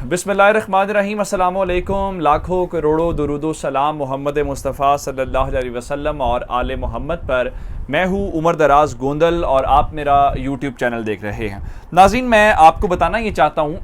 बिस्मिल्लाहिर्रहमानिर्रहीम, अस्सलामुअलैकुम। लाखों करोड़ों दुरूदो सलाम मोहम्मद मुस्तफ़ा सल्लल्लाहु अलैहि वसल्लम और आले मोहम्मद पर। मैं हूँ उमर दराज गोंदल और आप मेरा यूट्यूब चैनल देख रहे हैं। नाज़रीन, मैं आपको बताना ये चाहता हूँ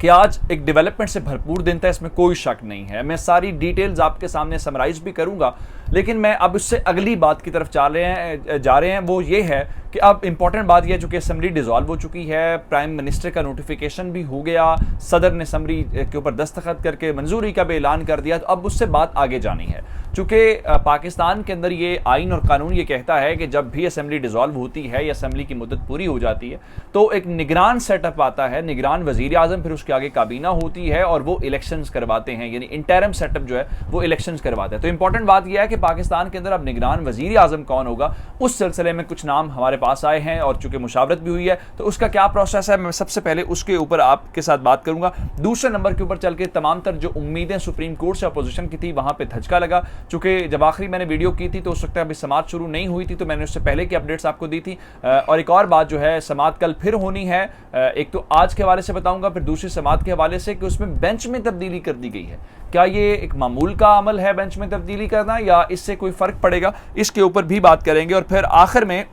कि आज एक डेवलपमेंट से भरपूर दिन था, इसमें कोई शक नहीं है। मैं सारी डिटेल्स आपके सामने समराइज भी करूंगा, लेकिन मैं अब इससे अगली बात की तरफ जा रहे हैं। वो ये है कि अब इंपॉर्टेंट बात यह है, चूंकि असम्बली डिसॉल्व हो चुकी है, प्राइम मिनिस्टर का नोटिफिकेशन भी हो गया, सदर ने असम्बली के ऊपर दस्तखत करके मंजूरी का भी ऐलान कर दिया, तो अब उससे बात आगे जानी है। चूंकि पाकिस्तान के अंदर ये आइन और कानून ये कहता है कि जब भी असम्बली डिसॉल्व होती है या असम्बली की मुद्दत पूरी हो जाती है तो एक निगरान सेटअप आता है, निगरान वजीर आजम, फिर उसके आगे काबीना होती है और वो इलेक्शंस करवाते हैं, यानी इंटरिम सेटअप जो है वो इलेक्शंस करवाते हैं। तो इंपॉर्टेंट बात यह है कि पाकिस्तान के अंदर अब निगरान वजीर आजम कौन होगा, उस सिलसिले में कुछ नाम हमारे पास आए हैं और चूंकि मुशावरत भी हुई है तो उसका क्या प्रोसेस है, मैं सबसे पहले उसके ऊपर आपके साथ बात करूंगा। दूसरे नंबर के ऊपर चल के तमाम तर जो उम्मीदें सुप्रीम कोर्ट से अपोजिशन की थी वहां पर धचका लगा। चूंकि जब आखिरी मैंने वीडियो की थी तो उस वक्त अभी समात शुरू नहीं हुई थी, तो मैंने उससे पहले की अपडेट्स आपको दी थी। और एक और बात जो है, समात कल फिर होनी है। एक तो आज के हवाले से बताऊंगा, फिर दूसरी समात के हवाले से कि उसमें बेंच में तब्दीली कर दी गई है। क्या ये एक मामूल का अमल है बेंच में तब्दीली करना, या इससे कोई फर्क पड़ेगा, इसके ऊपर भी बात करेंगे। और फिर आखिर में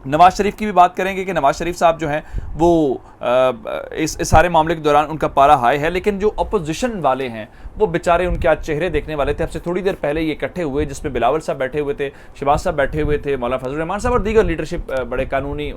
नवाज शरीफ की भी बात करेंगे कि नवाज शरीफ साहब जो हैं वो इस सारे मामले के दौरान उनका पारा हाई है, लेकिन जो अपोजिशन वाले हैं वो बेचारे उनके आज चेहरे देखने वाले थे। अब से थोड़ी देर पहले ये इकट्ठे हुए, जिसमें बिलावल साहब बैठे हुए थे, शहबाज साहब बैठे हुए थे, मौलाना फजल रहमान साहब और दीगर लीडरशिप बड़े कानूनी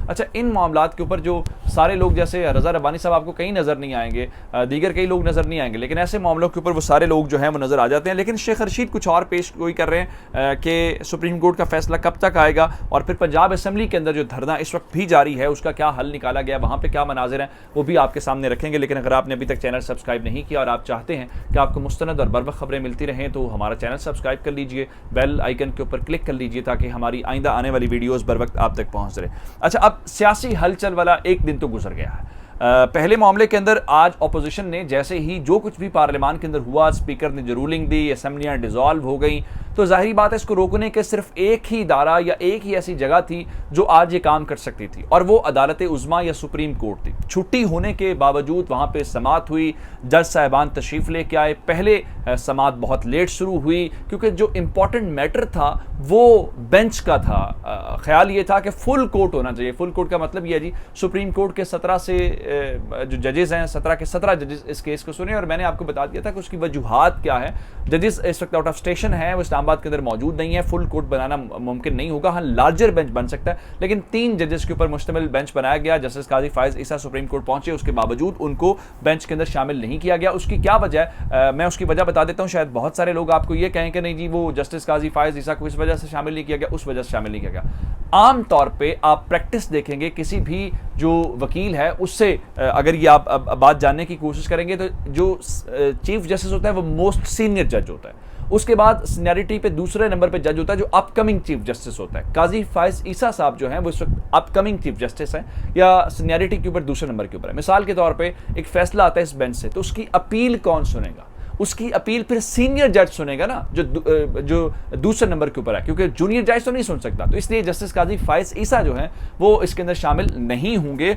अच्छा इन मामलात के ऊपर जो सारे लोग, जैसे रजा रब्बानी साहब आपको कहीं नज़र नहीं आएंगे, दीगर कई लोग नज़र नहीं आएंगे, लेकिन ऐसे मामलों के ऊपर वो सारे लोग जो हैं वो नज़र आ जाते हैं। लेकिन शेख रशीद कुछ और पेश गोई कर रहे हैं कि सुप्रीम कोर्ट का फैसला कब तक आएगा, और फिर पंजाब असम्बली के अंदर जो धरना इस वक्त भी जारी है उसका क्या हल निकाला गया, वहां पे क्या मनाजिर हैं, वो भी आपके सामने रखेंगे। लेकिन अगर आपने अभी तक चैनल सब्सक्राइब नहीं किया और आप चाहते हैं कि आपको मुस्तनद और बरवक्त खबरें मिलती रहें तो हमारा चैनल सब्सक्राइब कर लीजिए, बेल आइकन के ऊपर क्लिक कर लीजिए ताकि हमारी आइंदा आने वाली वीडियोस बर वक्त आप तक पहुंच रहे। अच्छा, अब सियासी हलचल वाला एक दिन तो गुजर गया है। पहले मामले के अंदर आज अपोजिशन ने जैसे ही जो कुछ भी पार्लियामान के अंदर हुआ, स्पीकर ने जो रूलिंग दी, असम्बलियां डिसॉल्व हो गई, तो जाहिर बात है इसको रोकने के सिर्फ एक ही इदारा या एक ही ऐसी जगह थी जो आज ये काम कर सकती थी, और वो अदालत उज़्मा या सुप्रीम कोर्ट थी। छुट्टी होने के बावजूद वहां पे समात हुई, जज साहिबान तशरीफ लेके आए। पहले समात बहुत लेट शुरू हुई क्योंकि जो इंपॉर्टेंट मैटर था वो बेंच का था। ख्याल ये था कि फुल कोर्ट होना चाहिए। फुल कोर्ट का मतलब ये है जी, सुप्रीम कोर्ट के 17 से जो जजेस हैं, 17 के 17 जजेस इस केस को सुने, और मैंने आपको बता दिया था कि उसकी वजूहात क्या है। जजेस इस वक्त आउट ऑफ स्टेशन है, वो इस्लामाबाद के अंदर मौजूद नहीं है, फुल कोर्ट बनाना मुमकिन नहीं होगा। हाँ, लार्जर बेंच बन सकता है, लेकिन 3 जजेस के ऊपर मुश्तमिल बेंच बनाया गया। जस्टिस काजी फायज ईसा सुप्रीम कोर्ट पहुंचे, उसके बावजूद उनको बेंच के अंदर शामिल नहीं किया गया। उसकी क्या वजह है, मैं उसकी वजह बता देता हूं। शायद बहुत सारे लोग आपको ये कहें कि नहीं जी, वो जस्टिस काजी फायज ईसा को इस वजह से शामिल नहीं किया गया, उस वजह से शामिल नहीं किया गया। आम तौर पे आप प्रैक्टिस देखेंगे, किसी भी जो वकील है उससे अगर ये आप बात जानने की कोशिश करेंगे तो जो चीफ जस्टिस होता है वो मोस्ट सीनियर जज होता है। उसके बाद सीनियरिटी पे दूसरे नंबर पे जज होता है जो अपकमिंग चीफ जस्टिस होता है। काजी फायज ईसा साहब जो हैं वो इस वक्त अपकमिंग चीफ जस्टिस हैं, या सीनियरिटी के ऊपर दूसरे नंबर के ऊपर है। मिसाल के तौर पे एक फैसला आता है इस बेंच से, तो उसकी अपील कौन सुनेगा? उसकी अपील फिर सीनियर जज सुनेगा ना, जो दूसरे नंबर के ऊपर है, क्योंकि जूनियर जज तो नहीं सुन सकता। तो इसलिए जस्टिस काजी फायज ईसा जो हैं वो इसके अंदर शामिल नहीं होंगे।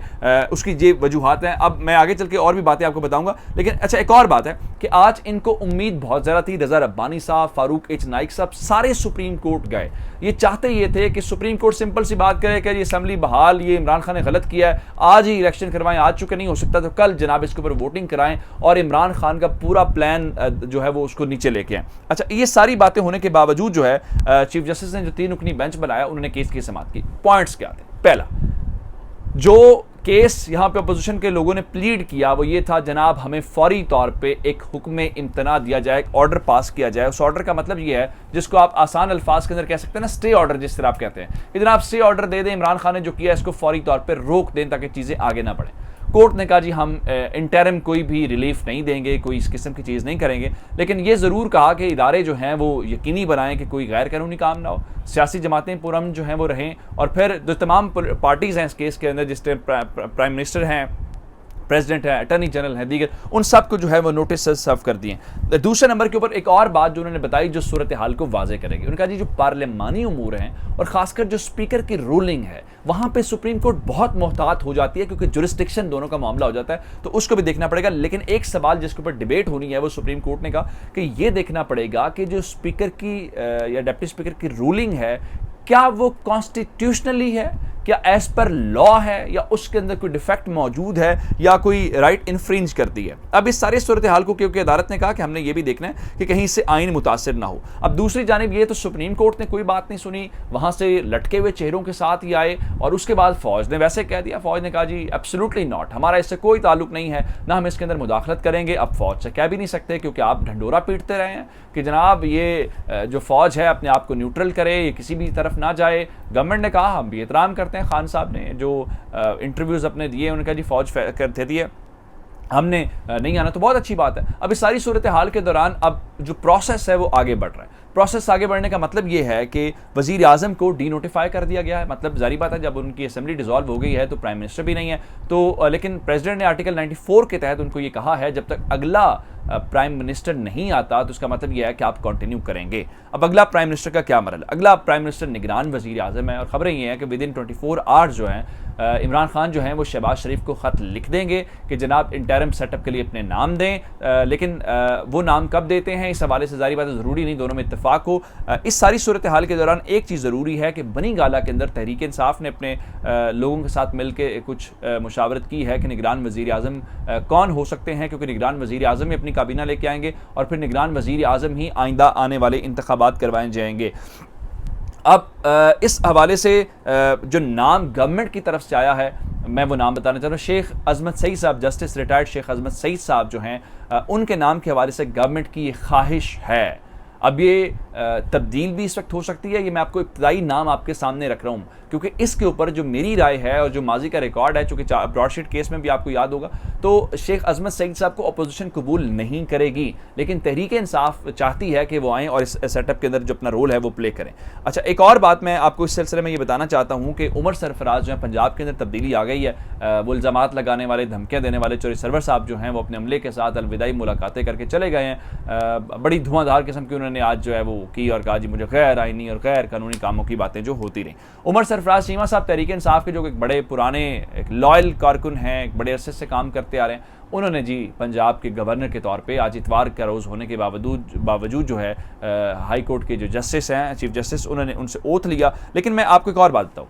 उसकी ये वजूहात हैं, अब मैं आगे चल के और भी बातें आपको बताऊंगा। लेकिन अच्छा, एक और बात है कि आज इनको उम्मीद बहुत ज़्यादा थी। रजा रब्बानी साहब, फारूक एच नाइक साहब, सारे सुप्रीम कोर्ट गए। ये चाहते ये थे कि सुप्रीम कोर्ट सिंपल सी बात करे कि ये असम्बली बहाल, ये इमरान खान ने गलत किया है, आज ही इलेक्शन करवाएं। आज चूंकि नहीं हो सकता तो कल जनाब इसके ऊपर वोटिंग कराएं और इमरान खान का पूरा प्लान जो है वो उसको नीचे लेके आए। अच्छा, ये सारी बातें होने के बावजूद जो है चीफ जस्टिस ने जो 3 रुकनी बेंच बनाया, उन्होंने केस की समाअत की। पॉइंट्स क्या थे? पहला, जो केस यहाँ पे अपोजिशन के लोगों ने प्लीड किया वो ये था, जनाब हमें फौरी तौर पे एक हुक्म इम्तना दिया जाए, एक ऑर्डर पास किया जाए। उस ऑर्डर का मतलब ये है, जिसको आप आसान अल्फाज के अंदर कह सकते हैं ना, स्टे ऑर्डर, जिस तरह आप कहते हैं कि जनाब स्टे ऑर्डर दे दें, इमरान खान ने जो किया इसको फौरी तौर पर रोक दें ताकि चीज़ें आगे ना बढ़ें। कोर्ट ने कहा जी हम इंटरिम कोई भी रिलीफ नहीं देंगे, कोई इस किस्म की चीज़ नहीं करेंगे, लेकिन ये ज़रूर कहा कि इदारे जो हैं वो यकीनी बनाएं कि कोई गैर कानूनी काम ना हो, सियासी जमातें पुरअमन जो हैं वो रहें, और फिर जो तमाम पार्टीज़ हैं इस केस के अंदर, जिस टाइम प्राइम मिनिस्टर हैं, प्रेसिडेंट है, अटर्नी जनरल है, दीगर उन सब को जो है वो नोटिस सर्व कर दिए। दूसरे नंबर के ऊपर एक और बात जो उन्होंने बताई जो सूरत हाल को वाजे करेगी, उनका जी जो पार्लियामानी उमूर हैं और खासकर जो स्पीकर की रूलिंग है वहां पे सुप्रीम कोर्ट बहुत मोहतात हो जाती है क्योंकि जुरिस्डिक्शन दोनों का मामला हो जाता है, तो उसको भी देखना पड़ेगा। लेकिन एक सवाल जिसके ऊपर डिबेट होनी है वो सुप्रीम कोर्ट ने कहा कि यह देखना पड़ेगा कि जो स्पीकर की या डिप्टी स्पीकर की रूलिंग है क्या वो कॉन्स्टिट्यूशनली है, क्या एज पर लॉ है, या उसके अंदर कोई डिफेक्ट मौजूद है या कोई राइट इन्फ्रिंज करती है। अब इस सारे सूरत हाल को क्योंकि अदालत ने कहा कि हमने ये भी देखना है कि कहीं इससे आइन मुतासिर ना हो। अब दूसरी जानिब ये तो सुप्रीम कोर्ट ने कोई बात नहीं सुनी, वहां से लटके हुए चेहरों के साथ ही आए और उसके बाद फौज ने वैसे कह दिया। फौज ने कहा जी एब्सोल्युटली नॉट, हमारा इससे कोई ताल्लुक नहीं है, ना हम इसके अंदर मुदाखलत करेंगे। अब फौज से कह भी नहीं सकते क्योंकि आप ढंडोरा पीटते रहे हैं कि जनाब ये जो फौज है अपने आप को न्यूट्रल करे, ये किसी भी तरफ ना जाए। गवर्नमेंट ने कहा हम भी एहतराम करते हैं, खान साहब ने जो इंटरव्यूज अपने दिए उनका जी फौज करते दिए, हमने नहीं आना, तो बहुत अच्छी बात है। अब इस सारी सूरत हाल के दौरान अब जो प्रोसेस है वो आगे बढ़ रहा है। प्रोसेस आगे बढ़ने का मतलब ये है कि वजीर आजम को डी नोटिफाई कर दिया गया है। मतलब जारी बात है जब उनकी असेंबली डिसॉल्व हो गई है तो प्राइम मिनिस्टर भी नहीं है, तो लेकिन प्रेसिडेंट ने आर्टिकल 94 के तहत उनको ये कहा है जब तक अगला प्राइम मिनिस्टर नहीं आता तो उसका मतलब यह है कि आप कंटिन्यू करेंगे। अब अगला प्राइम मिनिस्टर का क्या मरहला, अगला प्राइम मिनिस्टर निगरान वजीर आजम है और खबरें ये हैं कि विद इन 24 आवर्स जो हैं इमरान खान जो हैं वो शहबाज शरीफ को ख़त लिख देंगे कि जनाब इंटरिम सेटअप के लिए अपने नाम दें, लेकिन वो नाम कब देते हैं इस हवाले से जारी बात है ज़रूरी नहीं दोनों में इत्तेफाक हो। इस सारी सूरत हाल के दौरान एक चीज़ ज़रूरी है कि बनी गाला के अंदर तहरीक इंसाफ ने अपने लोगों के साथ मिल के कुछ मुशावरत की है कि निगरान वज़ीर आज़म कौन हो सकते हैं, क्योंकि निगरान वज़ीर आज़म ही अपनी काबीना लेके आएंगे और फिर निगरान वज़ीर आज़म ही आइंदा आने वाले इंतखाबात करवाए जाएंगे। अब इस हवाले से जो नाम गवर्नमेंट की तरफ से आया है मैं वो नाम बताना चाह रहा हूँ। शेख अजमत सईद साहब, जस्टिस रिटायर्ड शेख अजमत सईद साहब जो हैं उनके नाम के हवाले से गवर्नमेंट की ये ख्वाहिश है। अब ये तब्दील भी इस वक्त हो सकती है, ये मैं आपको इब्तदाई नाम आपके सामने रख रहा हूँ क्योंकि इसके ऊपर जो मेरी राय है और जो माजी का रिकॉर्ड है, चूँकि ब्रॉडशीट केस में भी आपको याद होगा, तो शेख अजमत सईद साहब को अपोजिशन कबूल नहीं करेगी, लेकिन तहरीक इंसाफ चाहती है कि वो आएँ और इस सेटअप के अंदर जो अपना रोल है वो प्ले करें। अच्छा, एक और बात मैं आपको इस सिलसिले में ये बताना चाहता हूँ कि उमर सरफराज जो है पंजाब के अंदर तब्दीली आ गई है। वो इल्ज़ामात लगाने वाले, धमकियाँ देने वाले चोरी सरवर साहब जो हैं वो अपने अमले के साथ अलविदाई मुलाकातें करके चले गए हैं। बड़ी धुआंधार किस्म की उन्होंने आज जो है वो की और कहा जी मुझे गैर आईनी और गैर कानूनी कामों की बातें जो होती रही। उमर सरफराज चीमा साहब तहरीक इंसाफ के जो एक बड़े पुराने एक लॉयल कारकुन हैं, एक बड़े अरसे से काम करते आ रहे हैं, उन्होंने जी पंजाब के गवर्नर के तौर पे आज इतवार का रोज़ होने के बावजूद जो है हाई कोर्ट के जो जस्टिस हैं, चीफ जस्टिस, उन्होंने उनसे ओथ लिया। लेकिन मैं आपको एक और बात बताऊँ,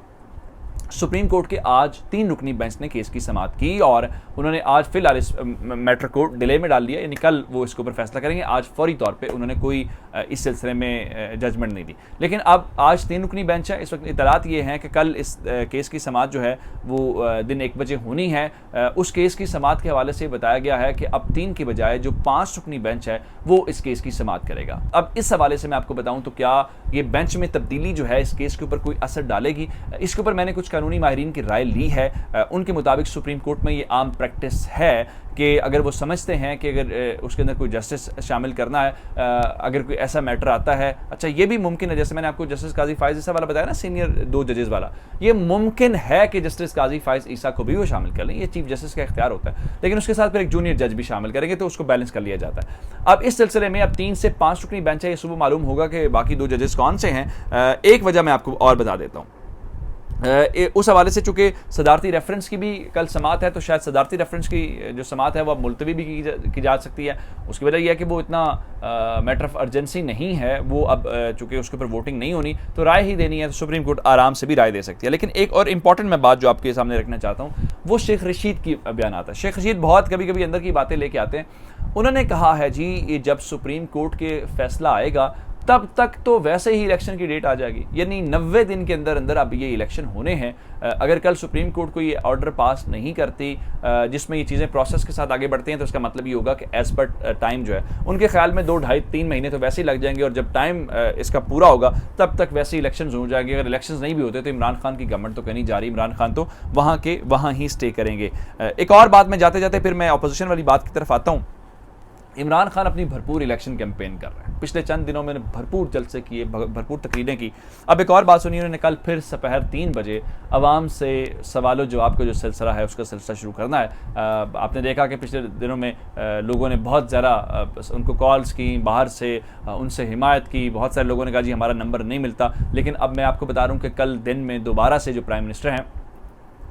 सुप्रीम कोर्ट के आज 3 रुकनी बेंच ने केस की समाअत की और उन्होंने आज फिलहाल इस मैटर को डिले में डाल दिया, यानी कल वो इसके ऊपर फैसला करेंगे। आज फौरी तौर पे उन्होंने कोई इस सिलसिले में जजमेंट नहीं दी। लेकिन अब आज 3 रुकनी बेंच है, इस वक्त इतलात ये हैं कि कल इस केस की समाअत जो है वो दिन 1 बजे होनी है। उस केस की समाअत के हवाले से बताया गया है कि अब 3 की बजाय जो 5 रुकनी बेंच है वो इस केस की समाअत करेगा। अब इस हवाले से मैं आपको बताऊँ तो क्या ये बेंच में तब्दीली जो है इस केस के ऊपर कोई असर डालेगी, इसके ऊपर मैंने कुछ कानूनी माहिरीन की राय ली है। उनके मुताबिक सुप्रीम कोर्ट में ये आम प्रैक्टिस है कि अगर वो समझते हैं कि अगर उसके अंदर कोई जस्टिस शामिल करना है, अगर कोई ऐसा मैटर आता है, अच्छा ये भी मुमकिन है, जैसे मैंने आपको जस्टिस काजी फाइज ईसा वाला बताया ना, सीनियर 2 जजेस वाला, ये मुमकिन है कि जस्टिस काजी फाइज ईसा को भी वो शामिल कर लें, ये चीफ जस्टिस का इख्तियार होता है, लेकिन उसके साथ फिर एक जूनियर जज भी शामिल करेंगे तो उसको बैलेंस कर लिया जाता है। अब इस सिलसिले में अब 3 से 5 रुकनी बेंच है, ये सुबह मालूम होगा कि बाकी 2 जजेस कौन से हैं। एक वजह मैं आपको और बता देता हूँ, उस हवाले से चूँकि सदारती रेफरेंस की भी कल समाअत है तो शायद सदारती रेफरेंस की जो समाअत है वह मुलतवी भी की जा सकती है। उसकी वजह यह है कि वो इतना मैटर ऑफ अर्जेंसी नहीं है, वो अब चूँकि उसके ऊपर वोटिंग नहीं होनी तो राय ही देनी है, तो सुप्रीम कोर्ट आराम से भी राय दे सकती है। लेकिन एक और इम्पॉर्टेंट मैं बात जो आपके सामने रखना चाहता हूँ वो शेख रशीद की बयान आता है। शेख रशीद बहुत कभी कभी अंदर की बातें लेके आते हैं। उन्होंने कहा है जी ये जब सुप्रीम कोर्ट के फैसला आएगा तब तक तो वैसे ही इलेक्शन की डेट आ जाएगी, यानी 90 दिन के अंदर अंदर अब ये इलेक्शन होने हैं। अगर कल सुप्रीम कोर्ट को ये ऑर्डर पास नहीं करती जिसमें ये चीज़ें प्रोसेस के साथ आगे बढ़ती हैं तो इसका मतलब ये होगा कि एज पर टाइम जो है उनके ख्याल में 2, 2.5, 3 महीने तो वैसे ही लग जाएंगे और जब टाइम इसका पूरा होगा तब तक वैसे ही इलेक्शन हो जाएंगे। अगर इलेक्शन नहीं भी होते तो इमरान खान की गवर्नमेंट तो कहीं जा रही, इमरान खान तो वहाँ ही स्टे करेंगे। एक और बात में जाते जाते फिर मैं अपोजिशन वाली बात की तरफ आता हूँ। इमरान खान अपनी भरपूर इलेक्शन कैंपेन कर रहे हैं। पिछले चंद दिनों में भरपूर जलसे किए, भरपूर तकरीरें की। अब एक और बात सुनी, उन्होंने कल फिर दोपहर 3 बजे आवाम से सवाल जवाब का जो सिलसिला है उसका सिलसिला शुरू करना है। आपने देखा कि पिछले दिनों में लोगों ने बहुत ज़्यादा उनको कॉल्स की, बाहर से उनसे हिमायत की। बहुत सारे लोगों ने कहा जी हमारा नंबर नहीं मिलता। लेकिन अब मैं आपको बता रहा हूँ कि कल दिन में दोबारा से जो प्राइम मिनिस्टर हैं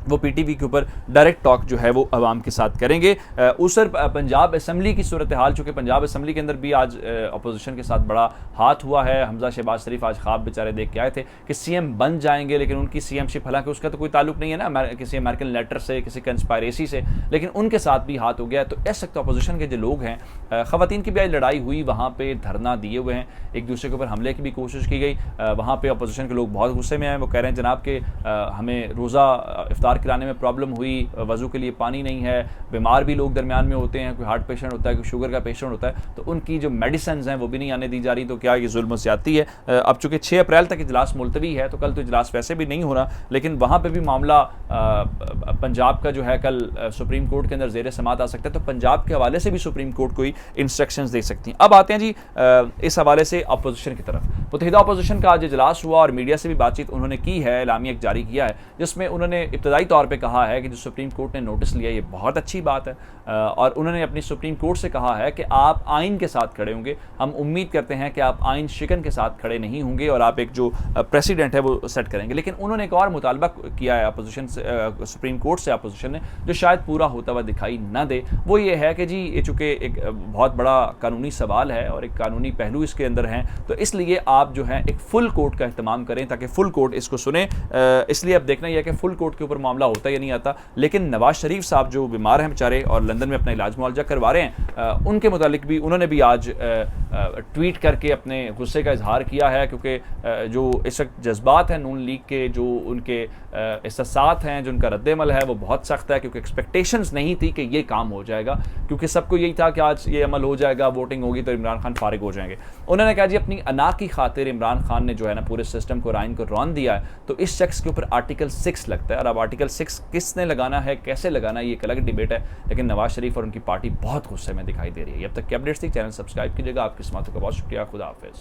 वो पीटीवी के ऊपर डायरेक्ट टॉक जो है वो अवाम के साथ करेंगे। उस पंजाब असम्बली की सूरत हाल, चूँकि पंजाब असम्बली के अंदर भी आज अपोजिशन के साथ बड़ा हाथ हुआ है। हमजा शहबाज शरीफ आज ख्वाब बेचारे देख के आए थे कि सीएम बन जाएंगे, लेकिन उनकी सीएमशिप, हालांकि उसका तो कोई ताल्लुक नहीं है ना किसी अमेरिकन लेटर से, किसी कंस्पायरेसी से, लेकिन उनके साथ भी हाथ हो गया। तो इस वक्त अपोजिशन के जो लोग हैं, ख़वातीन की भी आज लड़ाई हुई, वहाँ पर धरना दिए हुए हैं, एक दूसरे के ऊपर हमले की भी कोशिश की गई। वहाँ पर अपोजिशन के लोग बहुत गुस्से में आए। वो कह रहे हैं जनाब के हमें रोज़ा इफ्तार कराने में प्रॉब्लम हुई, वज़ू के लिए पानी नहीं है, बीमार भी लोग दरमियान में होते हैं, कोई हार्ट पेशेंट होता है, कोई शुगर का पेशेंट होता है, तो उनकी जो मेडिसिन हैं वो भी नहीं आने दी जा रही। तो क्या ये जुल्म ज़्यादती है? अब चूँकि 6 अप्रैल तक इजलास मुलतवी है, तो कल तो इजलास वैसे भी नहीं होना, लेकिन वहाँ पर भी मामला पंजाब का जो है कल सुप्रीम कोर्ट के अंदर ज़ेर समात आ सकता है। तो पंजाब के हवाले से भी सुप्रीम कोर्ट कोई इंस्ट्रक्शंस दे सकती हैं। अब आते हैं जी इस हवाले से अपोजिशन की तरफ। मुत्तहिदा अपोजिशन का आज इजलास हुआ और मीडिया से भी बातचीत उन्होंने की है, एलामिया जारी किया है, जिसमें उन्होंने इब्तदाई तौर पर कहा है कि जो सुप्रीम कोर्ट ने नोटिस लिया ये बहुत अच्छी बात है। और उन्होंने अपनी सुप्रीम कोर्ट से कहा है कि आप आइन के साथ खड़े होंगे। हम उम्मीद करते हैं कि आप आइन शिकन के साथ खड़े नहीं होंगे और आप एक जो प्रेसिडेंट है वो सेट करेंगे। लेकिन उन्होंने एक और मुतालबा किया है अपोजिशन से, सुप्रीम कोर्ट से अपोजिशन ने, जो शायद पूरा होता हुआ दिखाई ना दे। वो ये है कि जी ये चूँकि एक बहुत बड़ा कानूनी सवाल है और एक कानूनी पहलू इसके अंदर हैं, तो इसलिए आप जो है एक फुल कोर्ट का अहतमाम करें ताकि फुल कोर्ट इसको सुने। इसलिए अब देखना यह है कि फुल कोर्ट के ऊपर मामला होता या नहीं आता। लेकिन नवाज शरीफ साहब जो बीमार हैं बेचारे और लंदन में अपना इलाज मुआवजा करवा रहे हैं, उनके मुतालिक भी उन्होंने भी आज ट्वीट करके अपने गुस्से का इजहार किया है, क्योंकि जो इस वक्त जज्बात हैं नून लीग के, जो उनके एहसासात हैं, जो उनका रद्दमल है वो बहुत सख्त है, क्योंकि एक्सपेक्टेशंस नहीं थी कि ये काम हो जाएगा, क्योंकि सबको यही था कि आज ये अमल हो जाएगा, वोटिंग होगी तो इमरान खान फारिग हो जाएंगे। उन्होंने कहा जी अपनी अना की खातिर इमरान खान ने जो है ना पूरे सिस्टम को, आइन को रौन दिया है, तो इस शख्स के ऊपर आर्टिकल 6 लगता है। और अब आर्टिकल 6 किसने लगाना है, कैसे लगाना है, ये एक अलग डिबेट है। लेकिन नवाज शरीफ और उनकी पार्टी बहुत गुस्से में दिखाई दे रही है। अब तक के अपडेट्स थी, चैनल सब्सक्राइब कीजिएगा। आपकी समातों का बहुत शुक्रिया। खुदा हाफिज़।